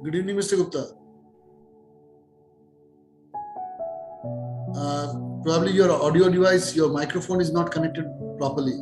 Good evening, Mr. Gupta. Probably your audio device, your microphone is not connected properly.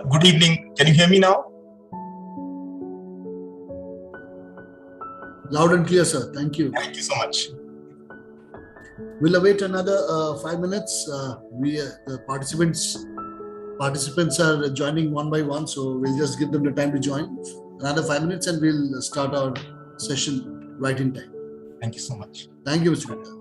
Good evening. Can you hear me now? Loud and clear, sir. Thank you. Thank you so much. We'll await another 5 minutes. The participants are joining one by one, so we'll just give them the time to join. Another 5 minutes, and we'll start our session right in time. Thank you so much. Thank you, Mr. Gupta.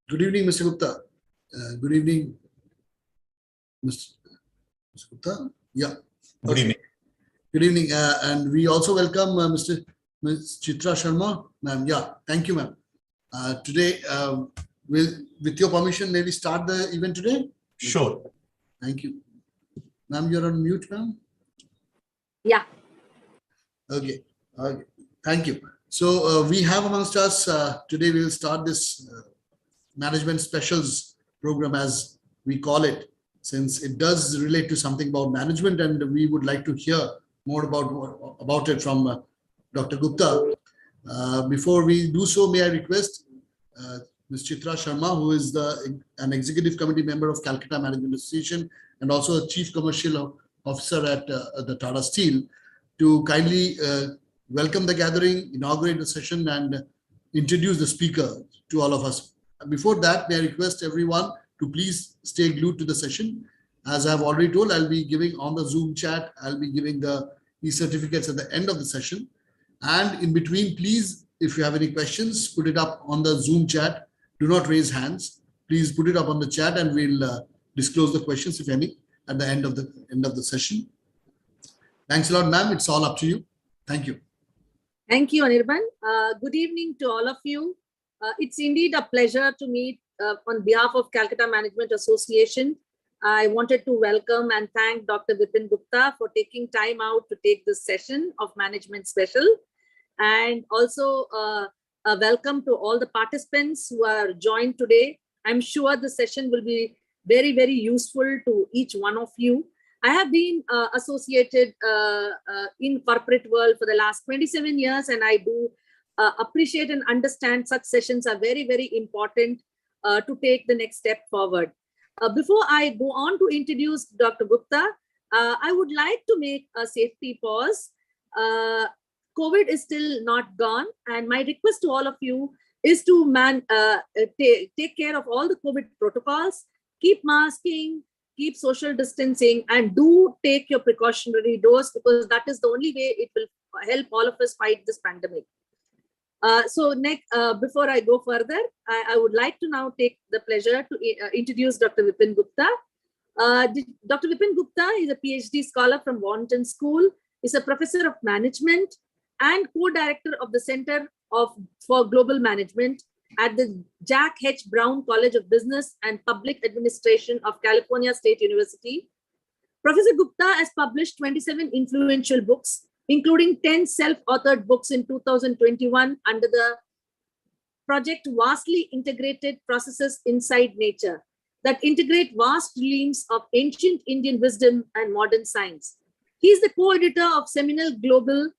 Good evening, Mr. Gupta. Good evening, Mr. Gupta. Yeah. Good evening. Good evening. And we also welcome Ms. Chitra Sharma, ma'am. Yeah, thank you, ma'am. Today, with your permission, may we start the event today? Sure. Thank you. Ma'am, you're on mute, ma'am. Yeah. Okay. Thank you. So we have amongst us today, we will start this management specials program, as we call it, since it does relate to something about management, and we would like to hear more about it from Dr. Gupta. Before we do so, may I request Ms. Chitra Sharma, who is an executive committee member of Calcutta Management Association and also a chief commercial officer at the Tata Steel, to kindly welcome the gathering, inaugurate the session, and introduce the speaker to all of us. Before that, may I request everyone to please stay glued to the session. As I've already told, I'll be giving on the Zoom chat, I'll be giving the e-certificates at the end of the session. And in between, please, if you have any questions, put it up on the Zoom chat. Do not raise hands. Please put it up on the chat and we'll disclose the questions, if any, at the end of the session. Thanks a lot, ma'am. It's all up to you. Thank you. Thank you, Anirban. Good evening to all of you. It's indeed a pleasure to meet on behalf of Calcutta Management Association. I wanted to welcome and thank Dr. Vipin Gupta for taking time out to take this session of Management Special. And also a welcome to all the participants who are joined today. I'm sure the session will be very, very useful to each one of you. I have been associated in corporate world for the last 27 years, and I do appreciate and understand such sessions are very, very important to take the next step forward. Before I go on to introduce Dr. Gupta, I would like to make a safety pause. COVID is still not gone, and my request to all of you is to take care of all the COVID protocols, keep masking, keep social distancing, and do take your precautionary dose, because that is the only way it will help all of us fight this pandemic. So next, before I go further, I would like to now take the pleasure to introduce Dr. Vipin Gupta. Dr. Vipin Gupta is a Ph.D. scholar from Wharton School, is a professor of management and co-director of the Center for Global Management at the Jack H. Brown College of Business and Public Administration of California State University. Professor Gupta has published 27 influential books, including 10 self-authored books in 2021 under the project Vastly Integrated Processes Inside Nature that integrate vast realms of ancient Indian wisdom and modern science. He is the co-editor of seminal Global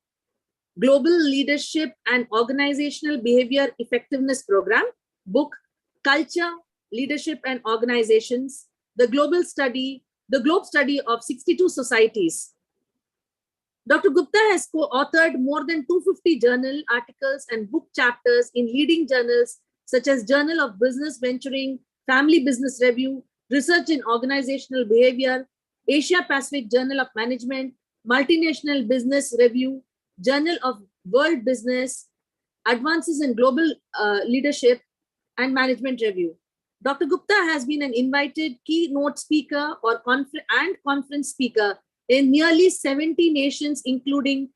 Leadership and Organizational Behavior Effectiveness Program, book Culture, Leadership and Organizations, the Globe Study of 62 Societies. Dr. Gupta has co-authored more than 250 journal articles and book chapters in leading journals such as Journal of Business Venturing, Family Business Review, Research in Organizational Behavior, Asia Pacific Journal of Management, Multinational Business Review, Journal of World Business, Advances in Global Leadership and Management Review. Dr. Gupta has been an invited keynote speaker or conference speaker in nearly 70 nations, including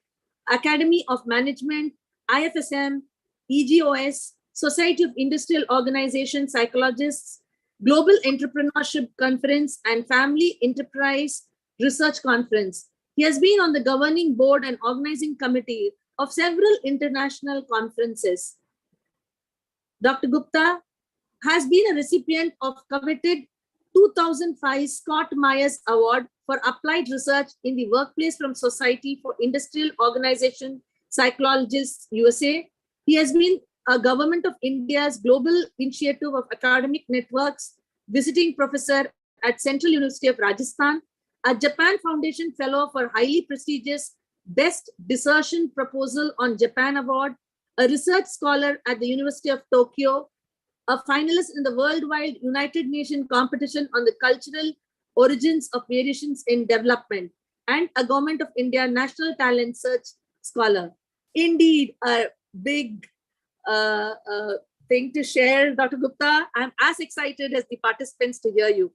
Academy of Management, IFSM, EGOS, Society of Industrial Organization Psychologists, Global Entrepreneurship Conference, and Family Enterprise Research Conference. He has been on the governing board and organizing committee of several international conferences. Dr. Gupta has been a recipient of coveted 2005 Scott Myers Award for Applied Research in the Workplace from Society for Industrial Organization Psychologists, USA. He has been a Government of India's Global Initiative of Academic Networks visiting professor at Central University of Rajasthan, a Japan Foundation Fellow for highly prestigious Best Dissertation Proposal on Japan Award, a research scholar at the University of Tokyo, a finalist in the worldwide United Nations competition on the cultural origins of variations in development, and a Government of India National Talent Search scholar. Indeed, a big thing to share, Dr. Gupta. I'm as excited as the participants to hear you.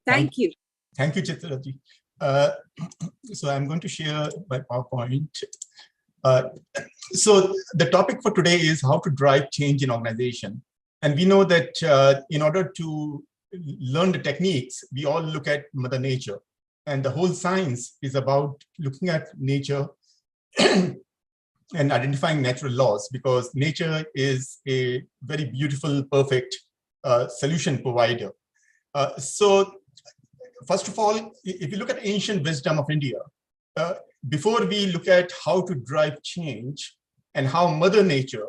Thank you. Thank you, Chitraji. So I'm going to share my PowerPoint. So the topic for today is how to drive change in organization. And we know that in order to learn the techniques, we all look at Mother Nature. And the whole science is about looking at nature and identifying natural laws, because nature is a very beautiful, perfect solution provider. So first of all, if you look at ancient wisdom of India, before we look at how to drive change and how Mother Nature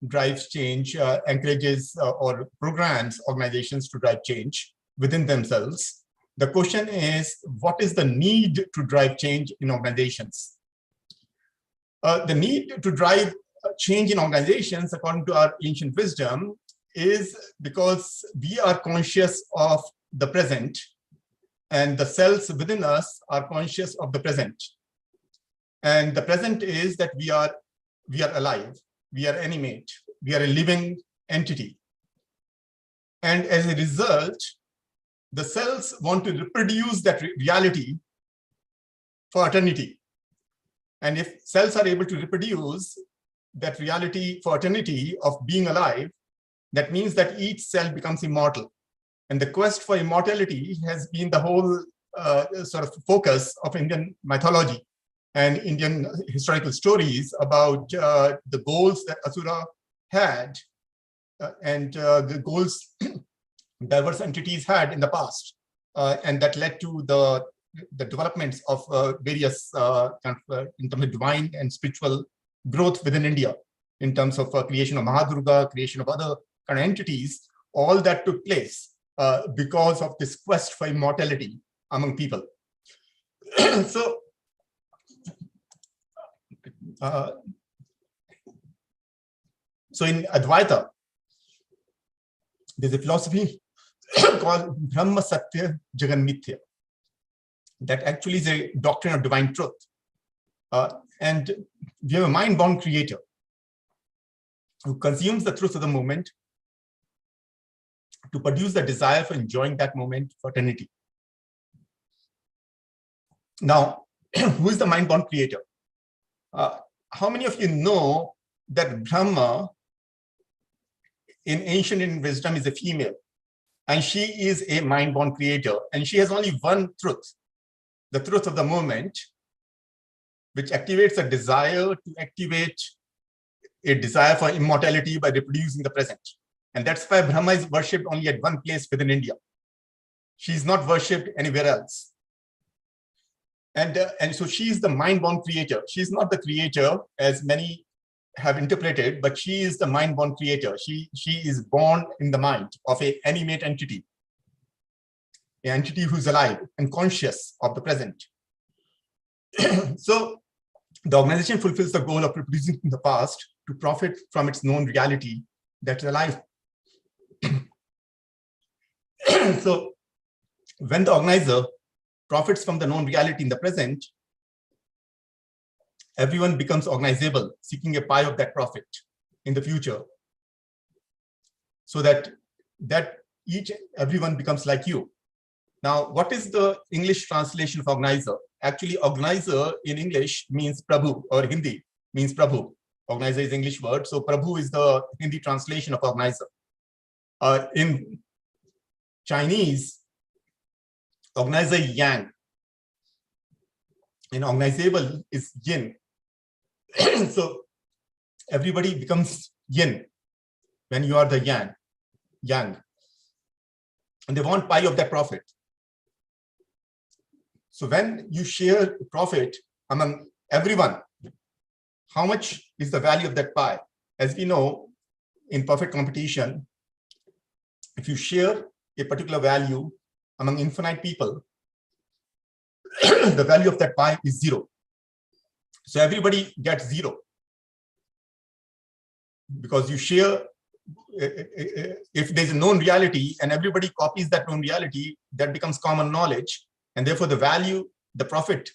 drives change, encourages or programs organizations to drive change within themselves, the question is, what is the need to drive change in organizations? The need to drive change in organizations, according to our ancient wisdom, is because we are conscious of the present, and the cells within us are conscious of the present. And the present is that we are alive, we are animate, we are a living entity. And as a result, the cells want to reproduce that reality for eternity. And if cells are able to reproduce that reality for eternity of being alive, that means that each cell becomes immortal. And the quest for immortality has been the whole sort of focus of Indian mythology and Indian historical stories about the goals that Asura had and the goals diverse entities had in the past. And that led to the developments of various in terms of divine and spiritual growth within India, in terms of creation of Mahadurga, creation of other kind of entities. All that took place because of this quest for immortality among people. So in Advaita, there's a philosophy called Brahma Satya Jagan Mithya. That actually is a doctrine of divine truth. And we have a mind-bound creator who consumes the truth of the moment to produce the desire for enjoying that moment for eternity. Now, who is the mind-bound creator? How many of you know that Brahma in ancient Indian wisdom is a female, and she is a mind-bound creator, and she has only one truth, the truth of the moment, which activates a desire to activate a desire for immortality by reproducing the present. And that's why Brahma is worshipped only at one place within India. She's not worshipped anywhere else. And so she is the mind-bound creator. She's not the creator, as many have interpreted, but she is the mind-bound creator. She is born in the mind of an animate entity, an entity who's alive and conscious of the present. So the organization fulfills the goal of reproducing the past to profit from its known reality that's alive. So when the organizer profits from the known reality in the present, everyone becomes organizable, seeking a pie of that profit in the future, so that everyone becomes like you. Now, what is the English translation of organizer? Actually, organizer in English means Prabhu, or Hindi means Prabhu. Organizer is English word, so Prabhu is the Hindi translation of organizer. In Chinese, organizer is yang, and organizable is yin. So everybody becomes yin when you are the yang, and they want pie of that profit. So when you share profit among everyone, how much is the value of that pie? As we know, in perfect competition, if you share a particular value among infinite people, the value of that pie is 0. So everybody gets 0. Because you share, if there's a known reality and everybody copies that known reality, that becomes common knowledge. And therefore the value, the profit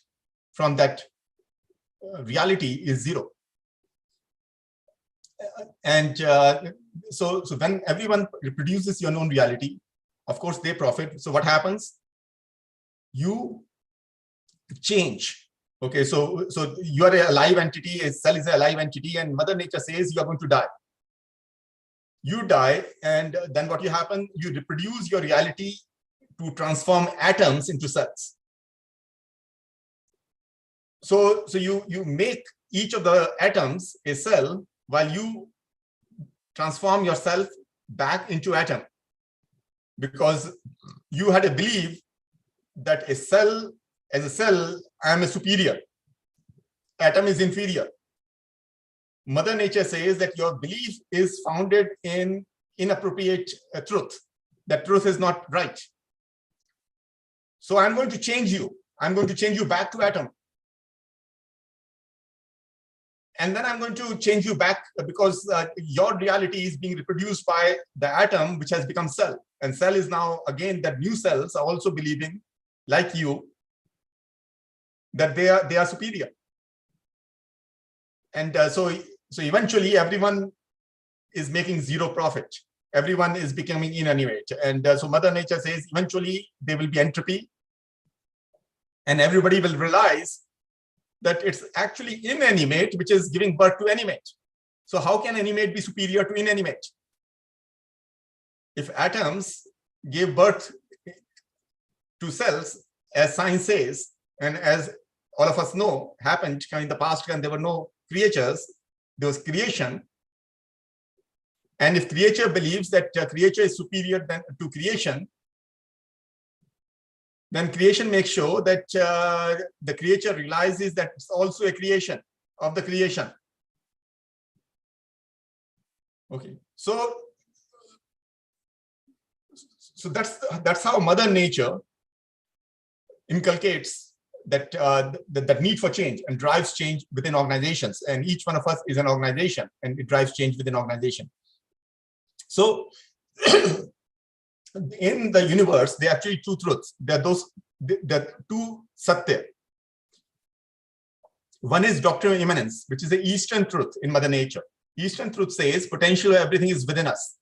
from that reality is 0. And so when everyone reproduces your known reality, of course they profit. So what happens? You change. Okay, so you are a live entity, a cell is a live entity, and Mother Nature says you are going to die. You die, and then what you happen? You reproduce your reality to transform atoms into cells. So you make each of the atoms a cell while you transform yourself back into atom, because you had a belief that a cell, as a cell, I am a superior, atom is inferior. Mother Nature says that your belief is founded in inappropriate truth. That truth is not right. So I'm going to change you. I'm going to change you back to atom. And then I'm going to change you back because your reality is being reproduced by the atom, which has become cell. And cell is now, again, that new cells are also believing, like you, that they are superior. And so eventually everyone is making zero profit. Everyone is becoming inanimate. And so Mother Nature says eventually there will be entropy. And everybody will realize that it's actually inanimate, which is giving birth to animate. So how can animate be superior to inanimate? If atoms gave birth to cells, as science says, and as all of us know, happened in the past when there were no creatures, there was creation. And if creature believes that creature is superior to creation, then creation makes sure that the creature realizes that it's also a creation of the creation. Okay, so that's how Mother Nature inculcates that that need for change and drives change within organizations. And each one of us is an organization, and it drives change within organization. So in the universe, there are actually two truths. There are two satya. One is doctrine of immanence, which is the Eastern truth in Mother Nature. Eastern truth says potential of everything is within us.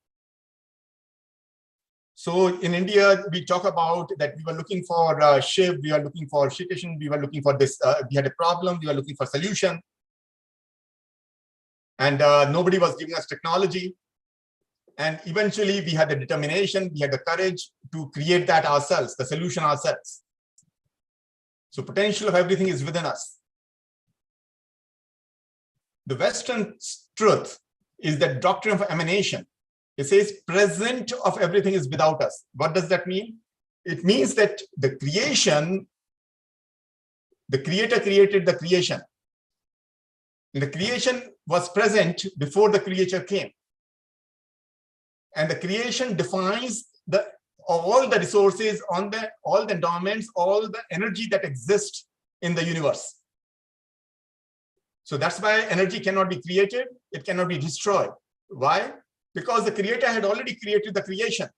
So in India, we talk about that we were looking for Shiv, we are looking for Shri Krishna, we were looking for this, we had a problem, we were looking for solution. And nobody was giving us technology. And eventually we had the determination, we had the courage to create that ourselves, the solution ourselves. So potential of everything is within us. The Western truth is that doctrine of emanation. It says present of everything is without us. What does that mean? It means that the creation, the creator created the creation. And the creation was present before the creature came. And the creation defines all the resources, all the endowments, all the energy that exists in the universe. So that's why energy cannot be created, it cannot be destroyed. Why? Because the creator had already created the creation.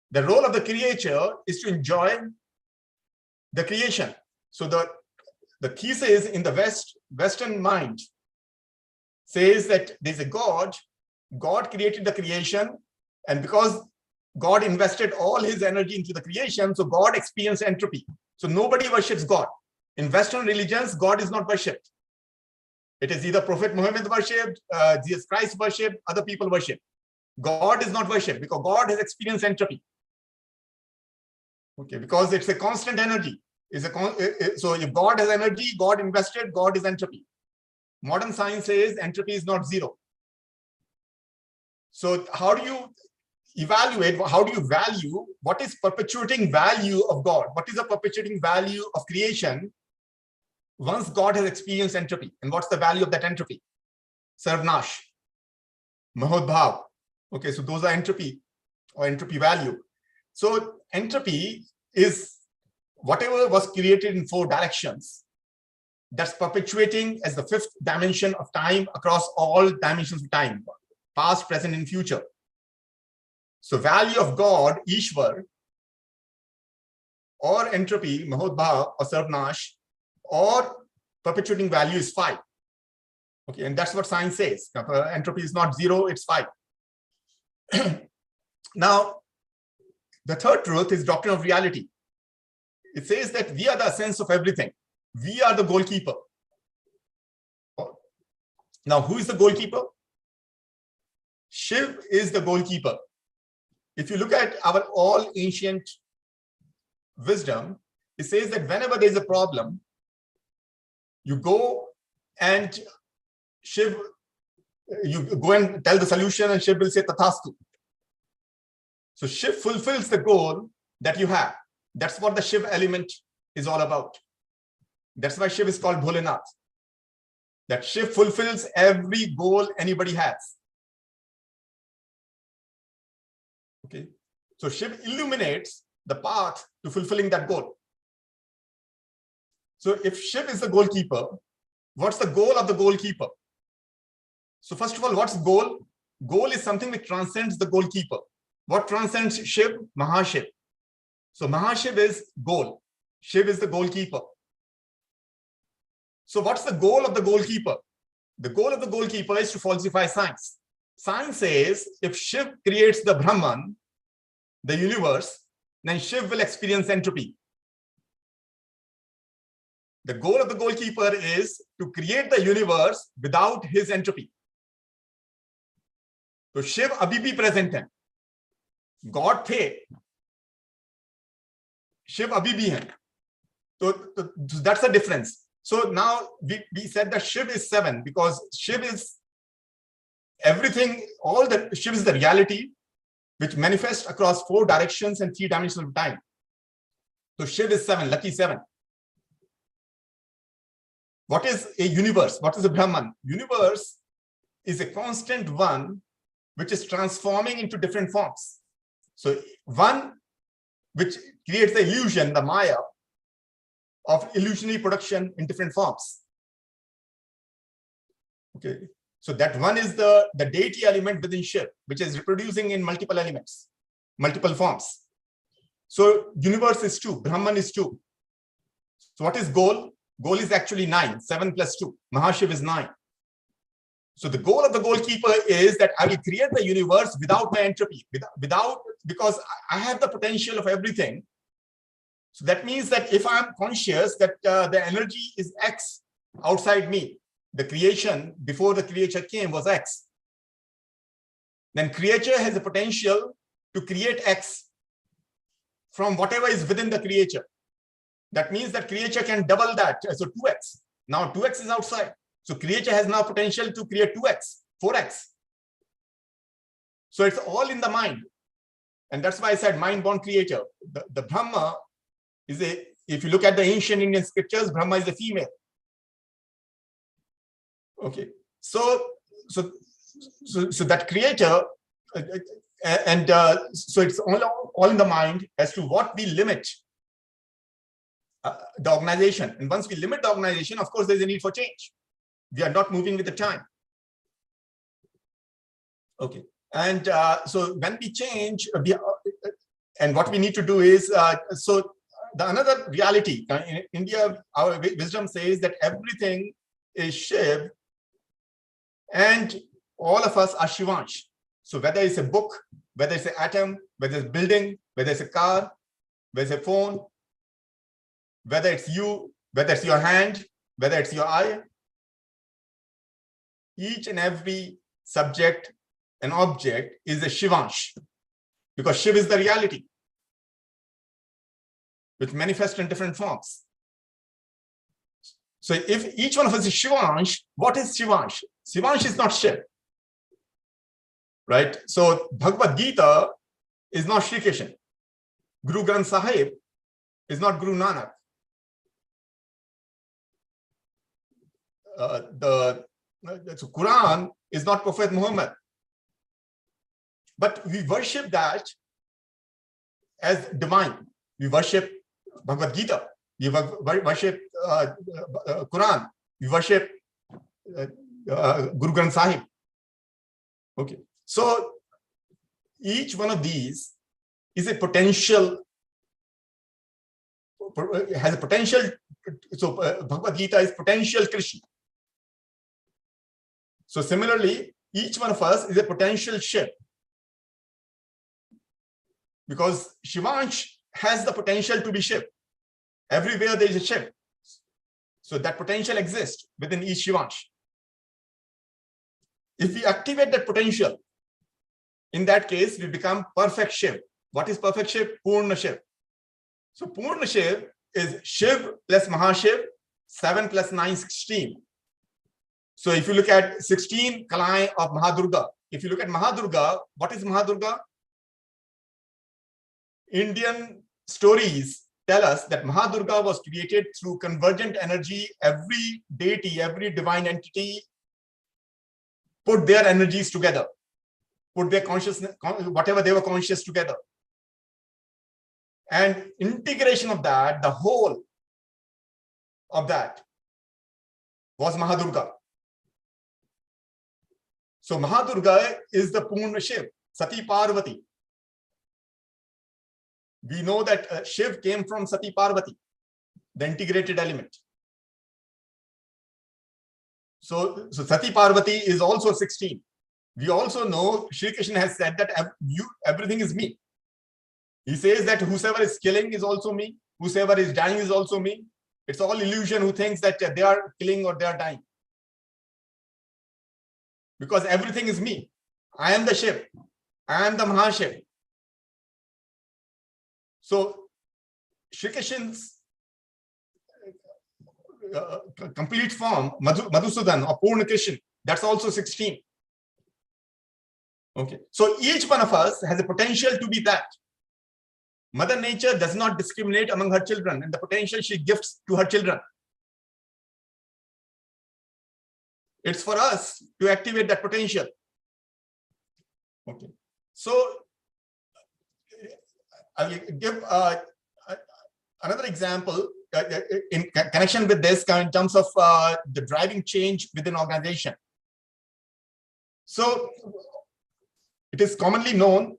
The role of the creator is to enjoy the creation. So the thesis in the Western mind says that there's a God created the creation, and because God invested all his energy into the creation, so God experienced entropy. So nobody worships God. In Western religions, God is not worshipped. It is either Prophet Muhammad worshipped, Jesus Christ worshipped, other people worship. God is not worshipped because God has experienced entropy. Okay, because it's a constant energy. So if God has energy, God invested, God is entropy. Modern science says entropy is not zero. So how do you evaluate, how do you value what is perpetuating value of God? What is the perpetuating value of creation once God has experienced entropy? And what's the value of that entropy? Sarvnash, Mahodbhav. Okay, so those are entropy or entropy value. So entropy is whatever was created in 4 directions that's perpetuating as the 5th dimension of time across all dimensions of time, past, present, and future. So value of God, Ishwar, or entropy, Mahodbhav or Sarvnash, or perpetuating value is 5. Okay, and that's what science says. Entropy is not 0, it's 5. Now, the third truth is doctrine of reality. It says that we are the essence of everything. We are the goalkeeper. Now, who is the goalkeeper? Shiv is the goalkeeper. If you look at our all ancient wisdom, it says that whenever there is a problem, you go and Shiv, you go and tell the solution, and Shiv will say Tathastu. So Shiv fulfills the goal that you have. That's what the Shiv element is all about. That's why Shiv is called Bholenath. That Shiv fulfills every goal anybody has. Okay. So Shiv illuminates the path to fulfilling that goal. So if Shiv is the goalkeeper, what's the goal of the goalkeeper? So first of all, what's goal? Goal is something which transcends the goalkeeper. What transcends Shiv? Mahashiv. So Mahashiv is goal. Shiv is the goalkeeper. So what's the goal of the goalkeeper? The goal of the goalkeeper is to falsify science. Science says if Shiv creates the Brahman, the universe, then Shiv will experience entropy. The goal of the goalkeeper is to create the universe without his entropy. So Shiv abhi bhi present hai. God the. Shiv abhi bhi hai. So that's the difference. So now we said that Shiv is 7 because Shiv is everything, Shiv is the reality which manifests across 4 directions and 3 dimensions of time. So Shiv is 7, lucky 7. What is a universe? What is a Brahman? Universe is a constant one which is transforming into different forms. So one which creates the illusion, the Maya, of illusionary production in different forms. Okay, so that one is the deity element within Shiv, which is reproducing in multiple elements, multiple forms. So universe is 2, Brahman is 2. So what is goal? Goal is actually 9, 7 plus 2. Mahashiv is 9. So the goal of the goalkeeper is that I will create the universe without my entropy, because I have the potential of everything. So that means that if I'm conscious that the energy is X outside me, the creation before the creature came was X, then creature has the potential to create X from whatever is within the creature. That means that creature can double that, so 2X. Now 2X is outside. So creature has now potential to create 2X, 4X. So it's all in the mind. And that's why I said mind-born creator. The Brahma is if you look at the ancient Indian scriptures, Brahma is a female. Okay. So that creator, so it's all in the mind as to what we limit the organization. And once we limit the organization, of course, there's a need for change. We are not moving with the time. Okay. And so when we change, and what we need to do is, so the another reality in India, our wisdom says that everything is Shiv and all of us are Shivansh. So whether it's a book, whether it's an atom, whether it's a building, whether it's a car, whether it's a phone, whether it's you, whether it's your hand, whether it's your eye, each and every subject and object is a Shivansh, because Shiv is the reality which manifests in different forms. So if each one of us is Shivansh, what is Shivansh? Shivansh is not Shiv, right? So Bhagavad Gita is not Shri Krishna. Guru Granth Sahib is not Guru Nanak. So Quran is not Prophet Muhammad. But we worship that as divine. We worship Bhagavad Gita. We worship Quran. We worship Guru Granth Sahib. Okay. So each one of these is a potential, has a potential. So Bhagavad Gita is potential Krishna. So similarly, each one of us is a potential Shiv. because Shivansh has the potential to be Shiv. Everywhere there is a Shiv. So that potential exists within each Shivansh. If we activate that potential, in that case, we become perfect Shiv. What is perfect Shiv? Purna Shiv. So Purna Shiv is Shiv plus Mahashiv, 7 plus 9, 16. So if you look at 16 Kalai of Mahadurga, if you look at Mahadurga, what is Mahadurga? Indian stories tell us that Mahadurga was created through convergent energy. Every deity, every divine entity put their energies together, put their consciousness, whatever they were conscious together. And integration of that, the whole of that was Mahadurga. So Mahadurga is the Purna Shiv, Sati Parvati. We know that Shiv came from Sati Parvati, the integrated element. So Sati Parvati is also 16. We also know Shri Krishna has said that everything is me. He says that whosoever is killing is also me, whosoever is dying is also me. It's all illusion who thinks that they are killing or they are dying. Because everything is me. I am the Shiv. I am the Mahashiv. So Shri Krishna's complete form, Madhusudan or Purna Krishna, that's also 16. Okay. So each one of us has a potential to be that. Mother Nature does not discriminate among her children and the potential she gives to her children. It's for us to activate that potential. Okay. So I will give another example in connection with this in terms of the driving change within organization. So it is commonly known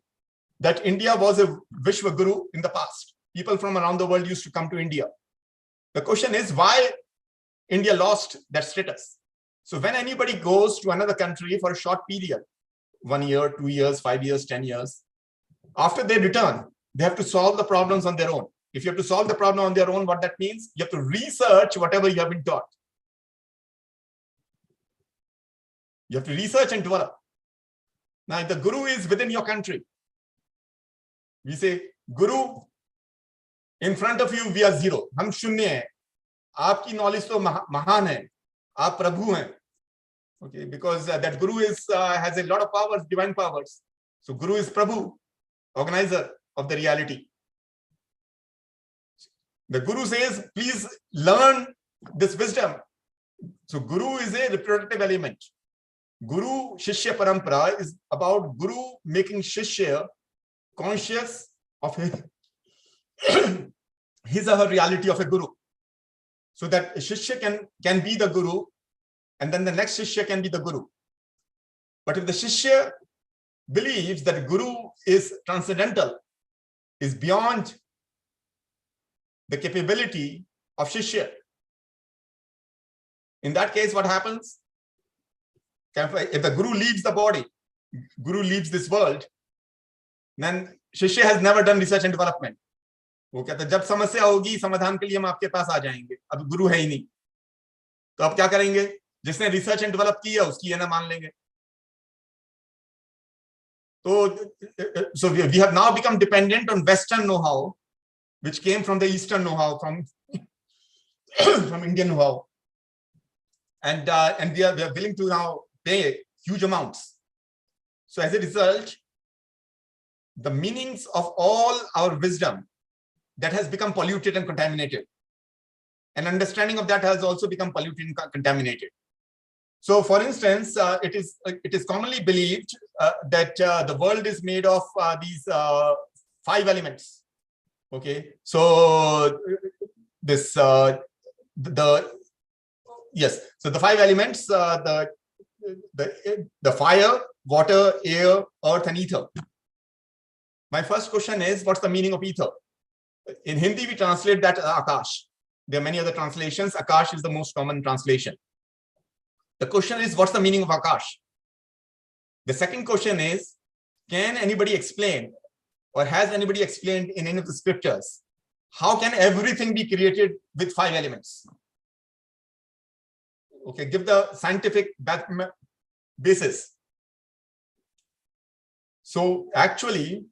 that India was a Vishwa Guru in the past. People from around the world used to come to India. The question is why India lost that status. So when anybody goes to another country for a short period, 1 year, 2 years, 5 years, 10 years, after they return, they have to solve the problems on their own. If you have to solve the problem on their own, what that means, you have to research whatever you have been taught. You have to research and develop. Now, if the Guru is within your country, we say, Guru, in front of you, we are zero. Hum shunya hai. Aapki knowledge to mahan hai. Aap Prabhu hai. Okay, because that Guru is has a lot of powers, divine powers. So Guru is Prabhu, organizer of the reality. The Guru says, please learn this wisdom. So Guru is a reproductive element. Guru Shishya Parampara is about Guru making Shishya conscious of his or her reality of a Guru. So that Shishya can be the Guru, and then the next Shishya can be the Guru. But if the Shishya believes that Guru is transcendental, is beyond the capability of Shishya, in that case, what happens? If the Guru leaves the body, Guru leaves this world, then Shishya has never done research and development. वो कहता है जब समस्या होगी समाधान के लिए हम आपके पास आ जाएंगे, अब गुरु है ही नहीं, तो अब क्या करेंगे? जिसने रिसर्च एंड डेवलप किया उसकी है ना मान लेंगे. So we have now become dependent on Western know-how, which came from the Eastern know-how, from Indian know-how, and we are willing to now pay huge amounts. So as a result, the meanings of all our wisdom that has become polluted and contaminated, and understanding of that has also become polluted and contaminated. So, for instance, it is commonly believed that the world is made of these 5 elements. Okay, so this so the 5 elements, the fire, water, air, earth, and ether. My first question is, what's the meaning of ether? In Hindi, we translate that Akash. There are many other translations. Akash is the most common translation. The question is, what's the meaning of Akash? The second question is, can anybody explain or has anybody explained in any of the scriptures, how can everything be created with 5 elements? Okay, give the scientific basis. So actually,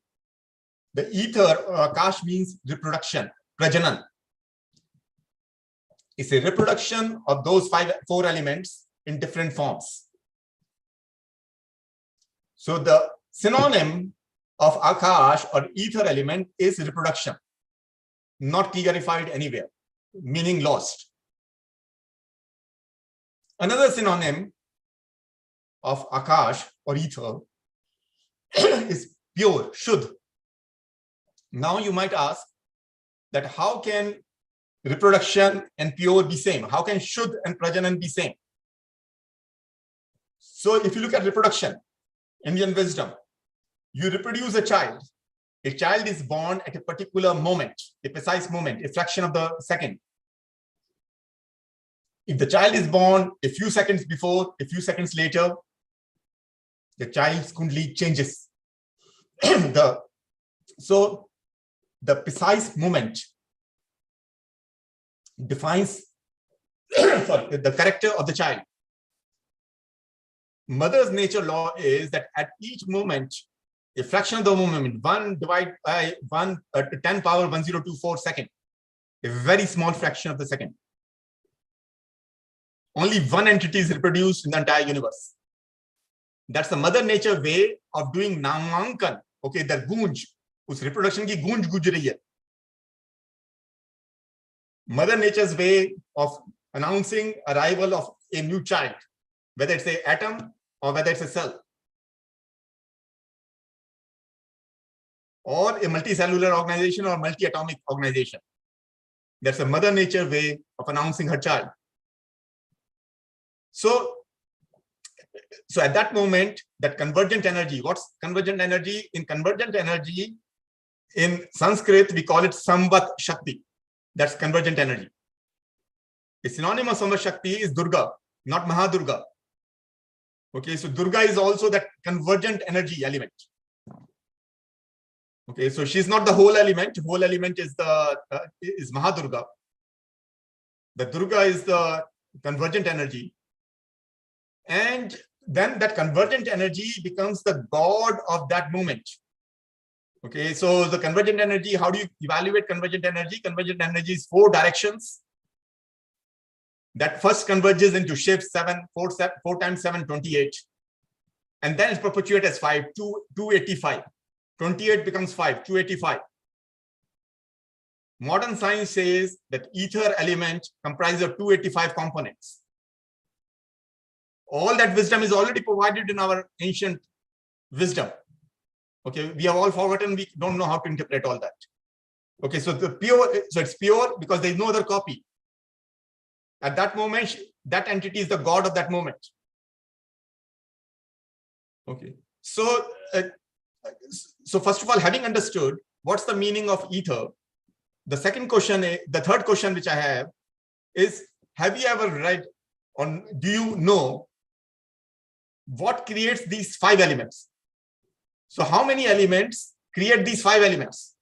the ether or Akash means reproduction, prajanan. It's a reproduction of those 4 elements in different forms. So the synonym of Akash or ether element is reproduction, not clarified anywhere, meaning lost. Another synonym of Akash or ether is pure, Shuddh. Now you might ask that how can reproduction and pure be same? How can Shuddh and Prajanan be same? So if you look at reproduction, Indian wisdom, you reproduce a child. A child is born at a particular moment, a precise moment, a fraction of the second. If the child is born a few seconds before, a few seconds later, the child's kundli changes. So the precise moment defines the character of the child. Mother's nature law is that at each moment, a fraction of the moment, 1 divided by 1 to 10 power 1024 second, a very small fraction of the second. Only one entity is reproduced in the entire universe. That's the mother nature way of doing namankan. Okay, the gunj, us reproduction ki gunj guj rahi hai. Mother nature's way of announcing arrival of a new child, whether it's an atom or whether it's a cell, or a multicellular organization or multi-atomic organization. That's a mother nature way of announcing her child. So at that moment, that convergent energy, what's convergent energy? In convergent energy, in Sanskrit, we call it Samvat Shakti. That's convergent energy. A synonym of Samvat Shakti is Durga, not Mahadurga. Okay, so Durga is also that convergent energy element. Okay, so she's not the whole element. Whole element is is Mahadurga. The Durga is the convergent energy. And then that convergent energy becomes the god of that moment. Okay, so the convergent energy, how do you evaluate convergent energy? Convergent energy is 4 directions. That first converges into shape 4 times 7, 28. And then it's perpetuated as 5, 285. 28 becomes 5, 285. Modern science says that ether element comprises of 285 components. All that wisdom is already provided in our ancient wisdom. Okay, we have all forgotten, we don't know how to interpret all that. Okay, so it's pure because there is no other copy. At that moment, that entity is the god of that moment. Okay, so first of all, having understood what's the meaning of ether, the third question which I have is, have you ever read or do you know what creates these 5 elements? So how many elements create these 5 elements?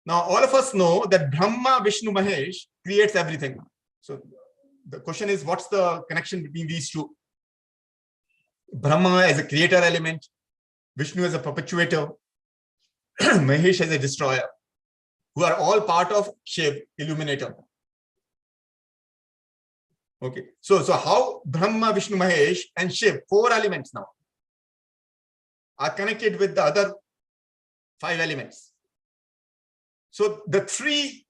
Now, all of us know that Brahma, Vishnu, Mahesh creates everything. So the question is, what's the connection between these two? Brahma as a creator element, Vishnu as a perpetuator, Mahesh as a destroyer, who are all part of Shiv, illuminator. Okay, so how Brahma, Vishnu, Mahesh and Shiv, 4 elements now, are connected with the other 5 elements. So the 3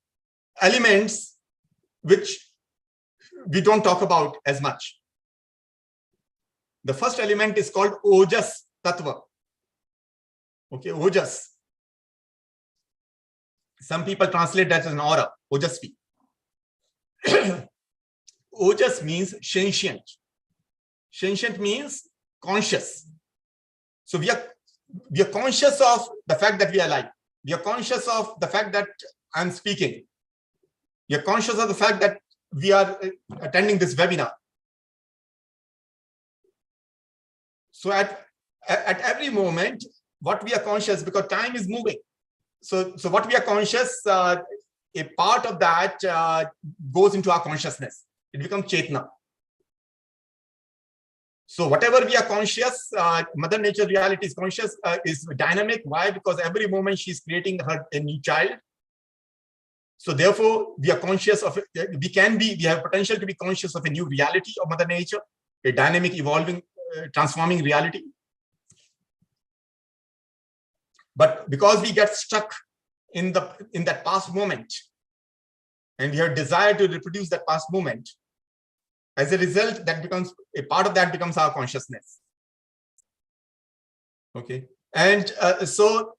elements which we don't talk about as much. The first element is called Ojas Tattva. Okay, Ojas. Some people translate that as an aura, Ojasvi. Ojas means sentient. Sentient means conscious. So we are conscious of the fact that we are alive. We are conscious of the fact that I'm speaking. We are conscious of the fact that we are attending this webinar. So at every moment, what we are conscious, because time is moving. So what we are conscious, a part of that goes into our consciousness. It becomes Chetna. So whatever we are conscious, Mother Nature reality is conscious, is dynamic. Why? Because every moment she's creating a new child. So therefore, we are conscious of, we have potential to be conscious of a new reality of Mother Nature, a dynamic, evolving, transforming reality. But because we get stuck in that past moment, and we have desire to reproduce that past moment, as a result, that becomes a part of that becomes our consciousness. Okay, and so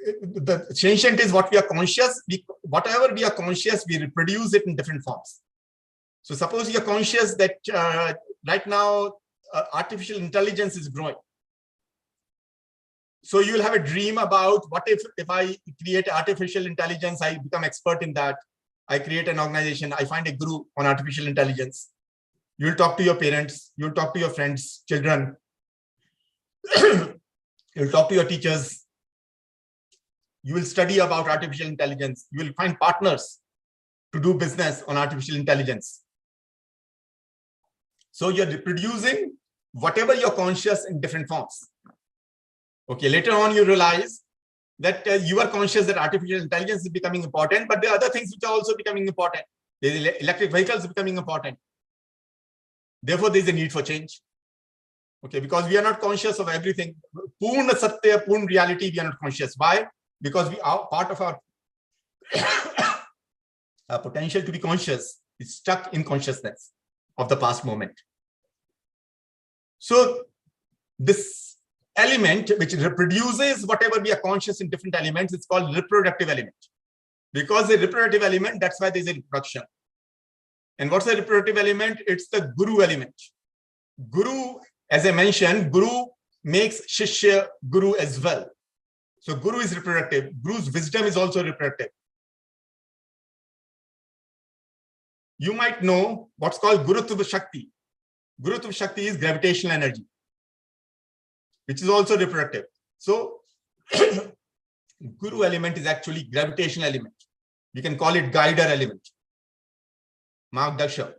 the sentient is what we are conscious. Whatever we are conscious, we reproduce it in different forms. So suppose you are conscious that right now artificial intelligence is growing. So you will have a dream about what if I create artificial intelligence, I become expert in that. I create an organization, I find a guru on artificial intelligence. You'll talk to your parents, you'll talk to your friends, children. You'll talk to your teachers. You will study about artificial intelligence. You will find partners to do business on artificial intelligence. So you're reproducing whatever you're conscious in different forms. Okay, later on you realize that you are conscious that artificial intelligence is becoming important, but there are other things which are also becoming important. There's electric vehicles becoming important. Therefore, there's a need for change. Okay, because we are not conscious of everything. Purna Satya, Purna reality, we are not conscious. Why? Because we are part of our, our potential to be conscious is stuck in consciousness of the past moment. So this element which reproduces whatever we are conscious in different elements, it's called reproductive element. Because the reproductive element, that's why there's a reproduction. And what's the reproductive element? It's the guru element. Guru, as I mentioned, guru makes shishya guru as well. So guru is reproductive. Guru's wisdom is also reproductive. You might know what's called Gurutva Shakti. Gurutva Shakti is gravitational energy, which is also reproductive. So guru element is actually gravitational element. You can call it guider element. Margdarsha.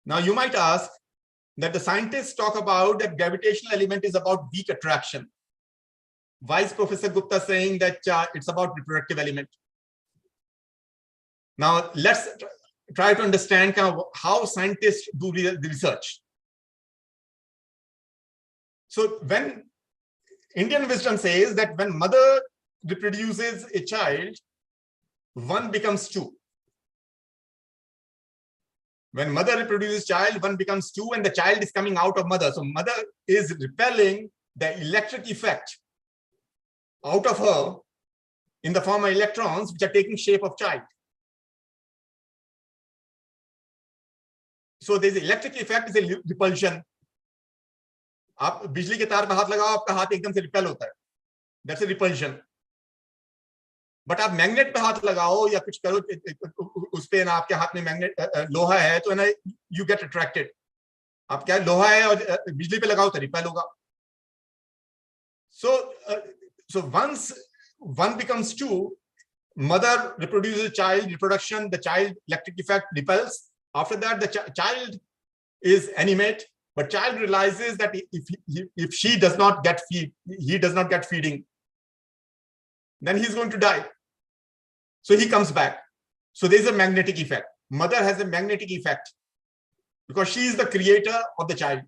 Now you might ask that the scientists talk about that gravitational element is about weak attraction. Why is Professor Gupta saying that it's about reproductive element? Now let's try to understand kind of how scientists do the research. So when Indian wisdom says that when mother reproduces a child, one becomes two. When mother reproduces child, one becomes two, and the child is coming out of mother. So mother is repelling the electric effect out of her in the form of electrons, which are taking shape of child. So there's electric effect, is a repulsion. आप बिजली के तार पे हाथ लगाओ, आपका हाथ एकदम से रिपेल होता है. That's a repulsion. बट आप मैग्नेट पे हाथ लगाओ या कुछ करो उस पे ना आपके हाथ में मैग्नेट लोहा है तो ना you get attracted. आप क्या लोहा है और बिजली पे लगाओ तो रिपेल होगा. So once one becomes two, mother reproduces child, reproduction, the child electric effect repels. After that, the child is animate, but child realizes that if she does not get he does not get feeding, then he's going to die. So he comes back. So there's a magnetic effect. Mother has a magnetic effect because she is the creator of the child.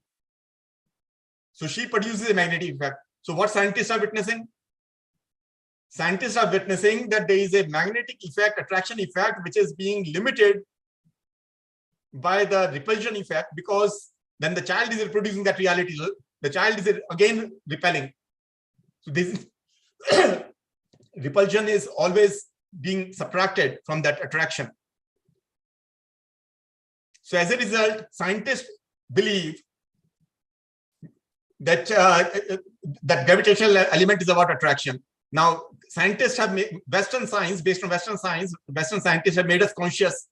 So she produces a magnetic effect. So what scientists are witnessing? Scientists are witnessing that there is a magnetic effect, attraction effect, which is being limited by the repulsion effect, because then the child is reproducing that reality. The child is again repelling. So this repulsion is always being subtracted from that attraction. So as a result, scientists believe that that gravitational element is about attraction. Now, scientists have made Western science, based on Western science, Western scientists have made us conscious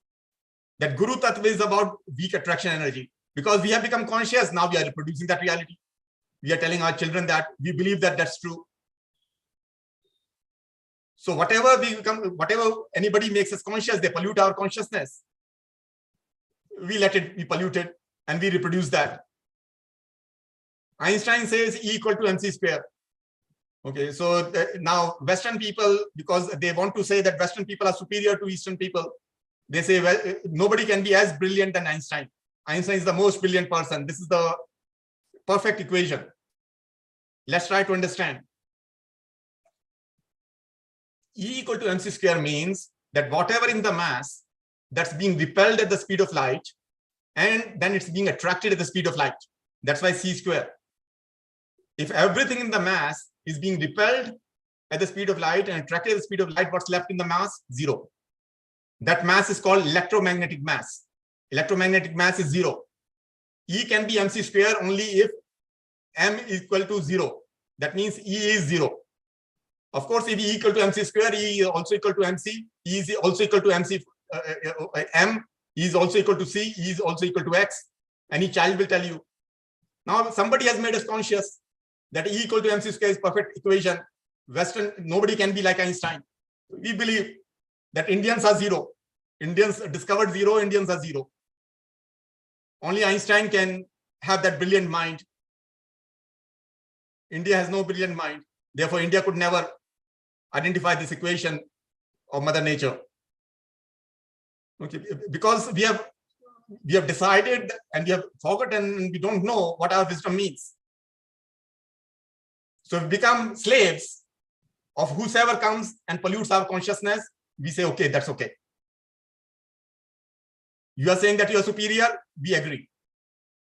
that Guru Tattva is about weak attraction energy. Because we have become conscious, now we are reproducing that reality. We are telling our children that we believe that that's true. So whatever we become, whatever anybody makes us conscious, they pollute our consciousness. We let it be polluted and we reproduce that. Einstein says E equal to mc square. Okay, so now Western people, because they want to say that Western people are superior to Eastern people, they say, well, nobody can be as brilliant than Einstein. Einstein is the most brilliant person. This is the perfect equation. Let's try to understand. E equal to mc square means that whatever in the mass that's being repelled at the speed of light, and then it's being attracted at the speed of light. That's why C square. If everything in the mass is being repelled at the speed of light and attracted at the speed of light, what's left in the mass? Zero. That mass is called electromagnetic mass. Electromagnetic mass is zero. E can be mc square only if m is equal to 0. That means E is 0. Of course, if E equal to mc square, E is also equal to mc. E is also equal to mc m. E is also equal to c. E is also equal to x. Any child will tell you. Now somebody has made us conscious that E equal to mc square is perfect equation. Western, nobody can be like Einstein. We believe that Indians are 0. Indians discovered 0. Indians are 0. Only Einstein can have that brilliant mind. India has no brilliant mind. Therefore, India could never identify this equation of Mother Nature. Okay, because we have decided and we have forgotten and we don't know what our wisdom means. So we become slaves of whosoever comes and pollutes our consciousness. We say, okay, that's okay. You are saying that you are superior. We agree.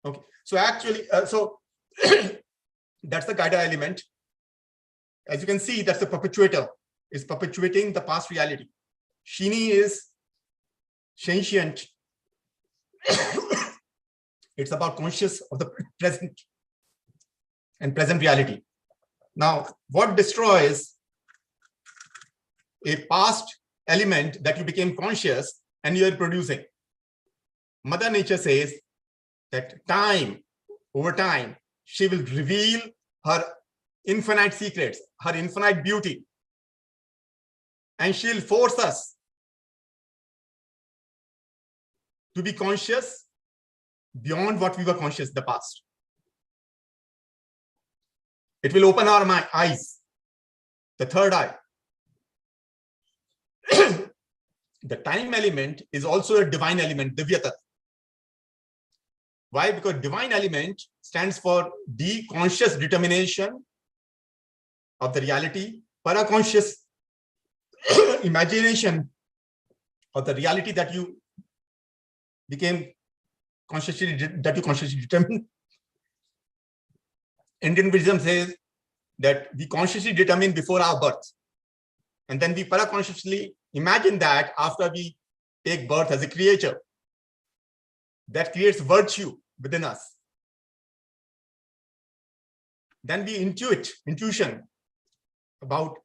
Okay. So actually, that's the guider element. As you can see, that's the perpetuator. Is perpetuating the past reality. Shini is sentient. It's about conscious of the present and present reality. Now, what destroys a past element that you became conscious and you are producing? Mother Nature says that over time, she will reveal her infinite secrets, her infinite beauty. And she'll force us to be conscious beyond what we were conscious in the past. It will open our eyes, the third eye. The time element is also a divine element, Divyata. Why? Because divine element stands for D, conscious determination of the reality, paraconscious imagination of the reality that you became consciously determined. Indian wisdom says that we consciously determine before our birth, and then we paraconsciously imagine that after we take birth as a creature. That creates virtue within us. Then we intuition about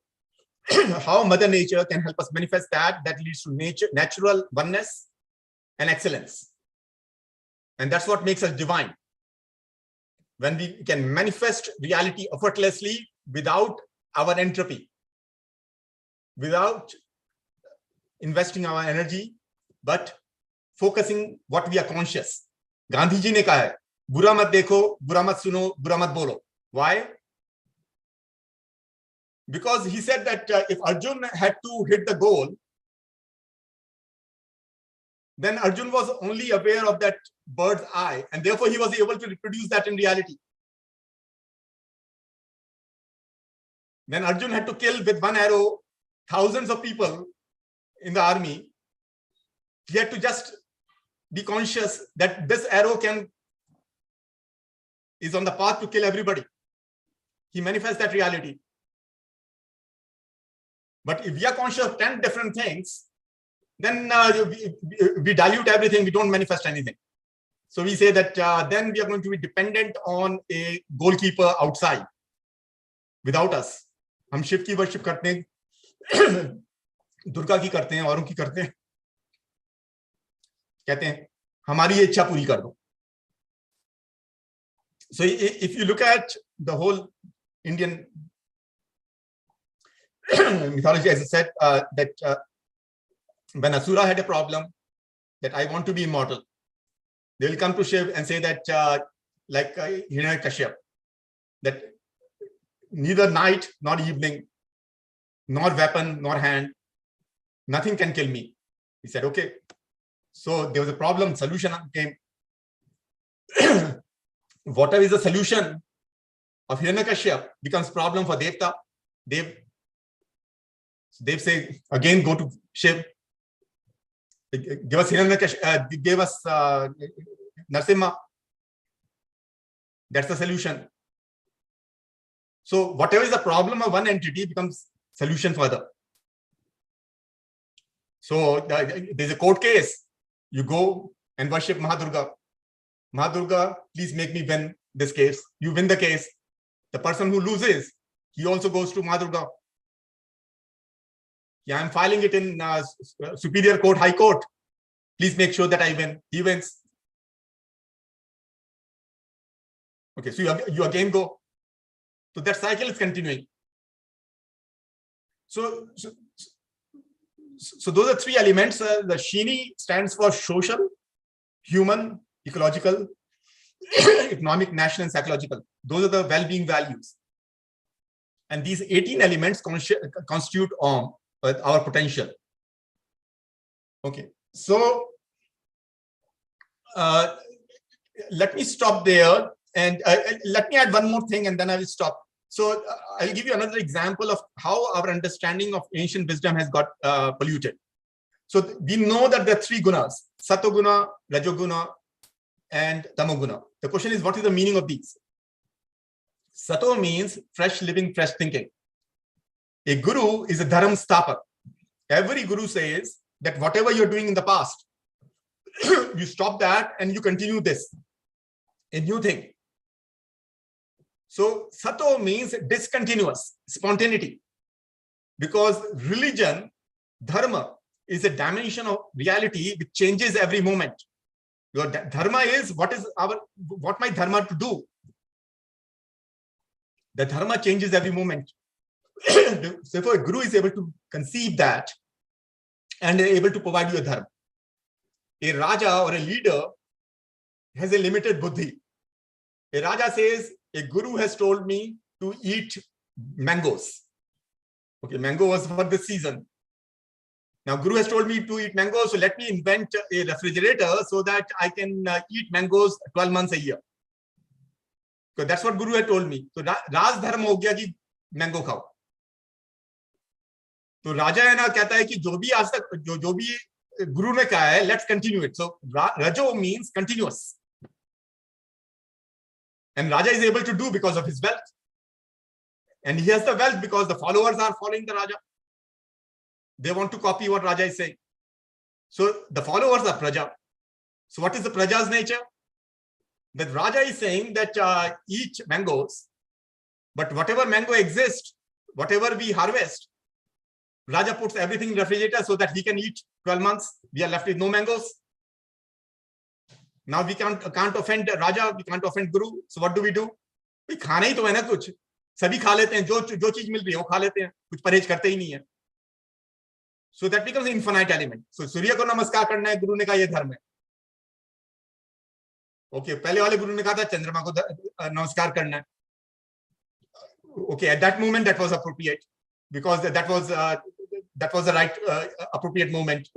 how Mother Nature can help us manifest that leads to natural oneness and excellence. And that's what makes us divine. When we can manifest reality effortlessly without our entropy, without investing our energy, but focusing what we are conscious. Gandhi ji ne kaha hai, bura mat dekho, bura mat suno, bura mat bolo. Why? Because he said that if Arjun had to hit the goal, then Arjun was only aware of that bird's eye, and therefore he was able to reproduce that in reality. When Arjun had to kill with one arrow thousands of people in the army, he had to just be conscious that this arrow is on the path to kill everybody. He manifests that reality. But if we are conscious of 10 different things, then we dilute everything, we don't manifest anything. So we say that then we are going to be dependent on a goalkeeper outside, without us. हम शिव की worship करते हैं, दुर्गा की करते हैं, औरों की करते हैं, कहते हैं हमारी ये इच्छा पूरी कर दो. So if you look at the whole Indian mythology, as I said, that when Asura had a problem, that I want to be immortal, they will come to Shiv and say that, like Hiranyakashyap, that neither night nor evening, nor weapon nor hand, nothing can kill me. He said, okay. So there was a problem, solution came. Whatever is the solution of Hiranyakashyap becomes problem for Devta. Dev say, again, go to Shiv. Give us Hiranyakashyap, give us Narsimha. That's the solution. So whatever is the problem of one entity becomes solution for other. So there's a court case. You go and worship Mahadurga. Mahadurga, please make me win this case. You win the case. The person who loses, he also goes to Mahadurga. Yeah, I'm filing it in Superior Court, High Court. Please make sure that I win. He wins. Okay, so you again go. So that cycle is continuing. So those are three elements. The Shini stands for social, human, ecological, economic, national, and psychological. Those are the well-being values. And these 18 elements constitute our potential. Okay, so let me stop there. And let me add one more thing and then I will stop. So I'll give you another example of how our understanding of ancient wisdom has got polluted. So we know that there are three gunas, Satoguna, Rajoguna, and Tamoguna. The question is, what is the meaning of these? Sato means fresh living, fresh thinking. A guru is a dharam stapa. Every guru says that whatever you're doing in the past, you stop that and you continue this, a new thing. So Sato means discontinuous, spontaneity, because religion, dharma, is a dimension of reality which changes every moment. Your dharma is what my dharma to do. The dharma changes every moment. So if a guru is able to conceive that and able to provide you a dharma, a raja or a leader has a limited buddhi. A raja says, a guru has told me to eat mangoes. Okay, mango was for this season. Now, guru has told me to eat mangoes, so let me invent a refrigerator so that I can eat mangoes 12 months a year. So that's what guru had told me. So Raj Dharma ho gaya ki mango khao. So Raja है ना कहता है कि जो भी आज तक जो भी guru ने कहा है, let's continue it. So Rajo means continuous. And Raja is able to do because of his wealth. And he has the wealth because the followers are following the Raja. They want to copy what Raja is saying. So the followers are Praja. So what is the Praja's nature? That Raja is saying that eat mangoes, but whatever mango exists, whatever we harvest, Raja puts everything in the refrigerator so that he can eat 12 months. We are left with no mangoes. Now we can't offend Raja, we can't offend Guru. So what do? We खाना ही तो है ना कुछ. सभी खा लेते हैं, जो चीज मिल रही है वो खा लेते हैं, कुछ परहेज करते ही नहीं है. So that becomes an infinite element. So सूर्य को नमस्कार करना है, गुरु ने कहा ये धर्म है. Okay, पहले वाले गुरु ने कहा था चंद्रमा को नमस्कार करना है. Okay, at that moment that was appropriate because that was the right appropriate moment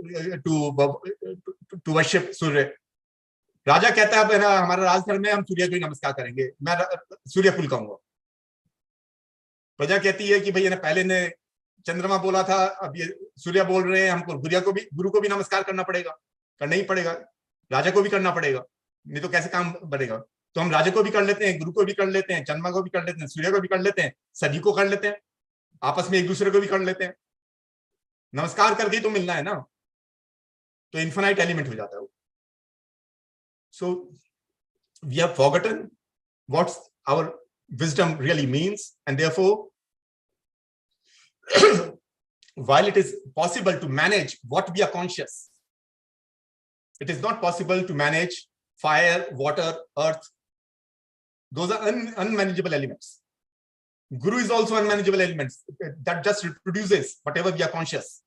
to worship Surya. राजा कहता है ना हमारा राजधर्म में हम सूर्य को ही नमस्कार करेंगे, मैं सूर्य कुल कहूंगा. प्रजा कहती है कि भैया ने पहले ने चंद्रमा बोला था, अब ये सूर्य बोल रहे हैं, हमको गुरु को भी नमस्कार करना पड़ेगा. करना ही पड़ेगा, राजा को भी करना पड़ेगा, नहीं तो कैसे काम बढ़ेगा. तो हम राजा को भी कर लेते हैं, गुरु को भी कर लेते हैं, चंद्रमा को भी कर लेते हैं, सूर्य को भी कर लेते हैं, सभी को कर लेते हैं, आपस में एक दूसरे को भी कर लेते हैं. नमस्कार करके ही तो मिलना है ना. तो इन्फिनाइट एलिमेंट हो जाता है. So we have forgotten what our wisdom really means, and therefore, while it is possible to manage what we are conscious, it is not possible to manage fire, water, earth, Those are unmanageable elements. Guru is also unmanageable elements that just reproduces whatever we are conscious.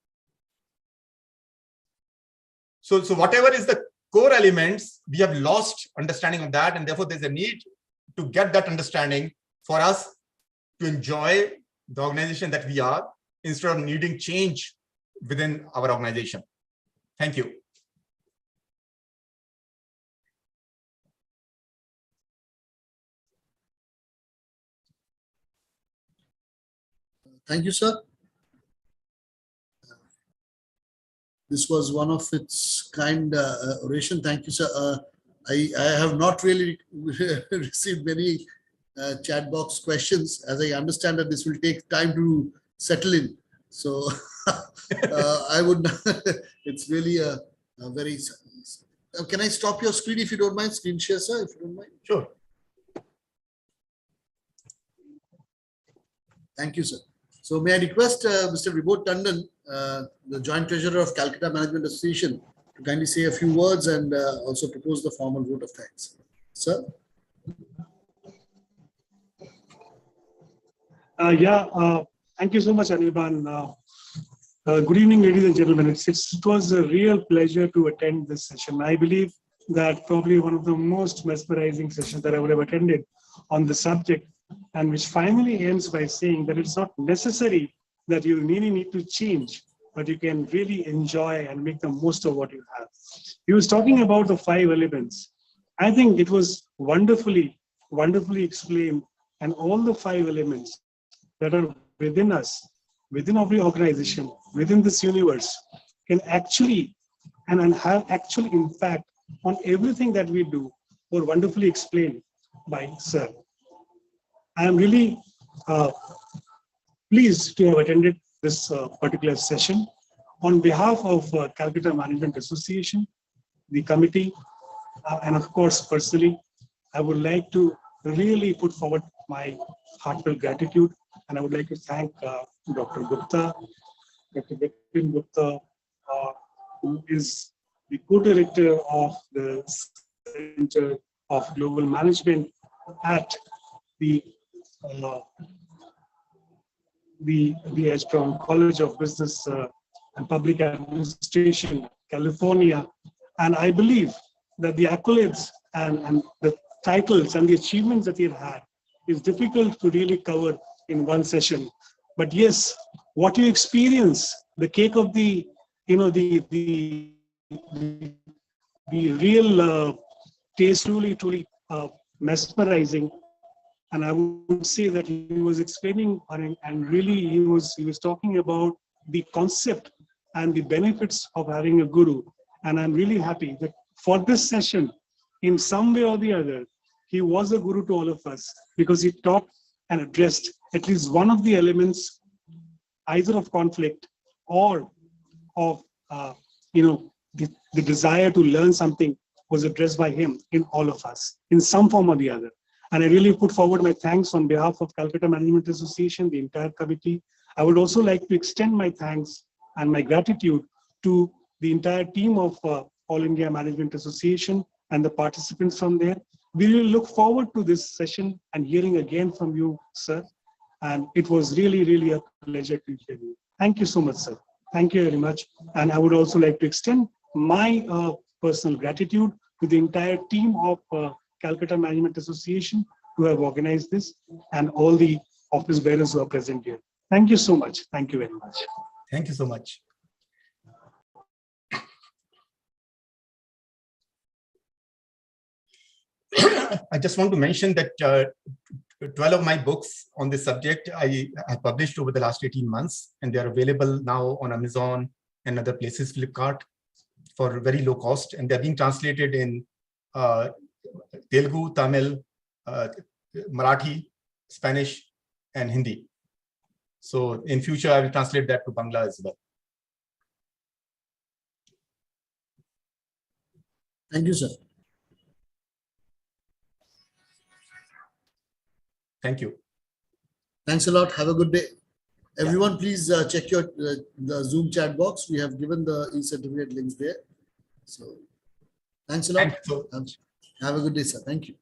So whatever is the core elements, we have lost understanding of that, and therefore there's a need to get that understanding for us to enjoy the organization that we are, instead of needing change within our organization. Thank you. Thank you, sir. This was one of its kind oration. Thank you, sir. I have not really received many chat box questions, as I understand that this will take time to settle in. So I would, it's really a very, can I stop your screen if you don't mind? Screen share, sir, if you don't mind. Sure. Thank you, sir. So may I request Mr. Vibhor Tandon, the Joint Treasurer of Calcutta Management Association, to kindly say a few words and also propose the formal vote of thanks. Sir? Thank you so much, Anirban. Good evening, ladies and gentlemen. It was a real pleasure to attend this session. I believe that probably one of the most mesmerizing sessions that I would have attended on the subject, and which finally ends by saying that it's not necessary that you really need to change, but you can really enjoy and make the most of what you have. He was talking about the 5 elements. I think it was wonderfully explained, and all the 5 elements that are within us, within every organization, within this universe, can actually and have actual impact on everything that we do, were wonderfully explained by Sir. I am really pleased to have attended this particular session. On behalf of Calcutta Management Association, the committee, and of course personally, I would like to really put forward my heartfelt gratitude, and I would like to thank Dr. Gupta, Dr. Vipin Gupta, who is the co-director of the Center of Global Management at the Strong College of Business and Public Administration, California. And I believe that the accolades and the titles and the achievements that he had is difficult to really cover in one session. But yes, what you experience, the cake of the, the real taste, truly mesmerizing. And I would say that he was explaining, and really he was talking about the concept and the benefits of having a guru. And I'm really happy that for this session, in some way or the other, he was a guru to all of us, because he talked and addressed at least one of the elements, either of conflict or of the desire to learn something, was addressed by him in all of us in some form or the other. And I really put forward my thanks on behalf of Calcutta Management Association, the entire committee. I would also like to extend my thanks and my gratitude to the entire team of All India Management Association and the participants from there. We will look forward to this session and hearing again from you, sir. And it was really a pleasure to hear you. Thank you so much, sir. Thank you very much. And I would also like to extend my personal gratitude to the entire team of Calcutta Management Association who have organized this, and all the office bearers who are present here. Thank you so much. Thank you very much. Thank you so much. I just want to mention that 12 of my books on this subject I have published over the last 18 months, and they are available now on Amazon and other places, Flipkart, for very low cost, and they're being translated in Telugu, Tamil, Marathi, Spanish, and Hindi. So in future, I will translate that to Bangla as well. Thank you, sir. Thank you. Thanks a lot. Have a good day. Everyone, please check your the Zoom chat box. We have given the e-certificate links there. So thanks a lot. Thank you so much. Have a good day, sir. Thank you.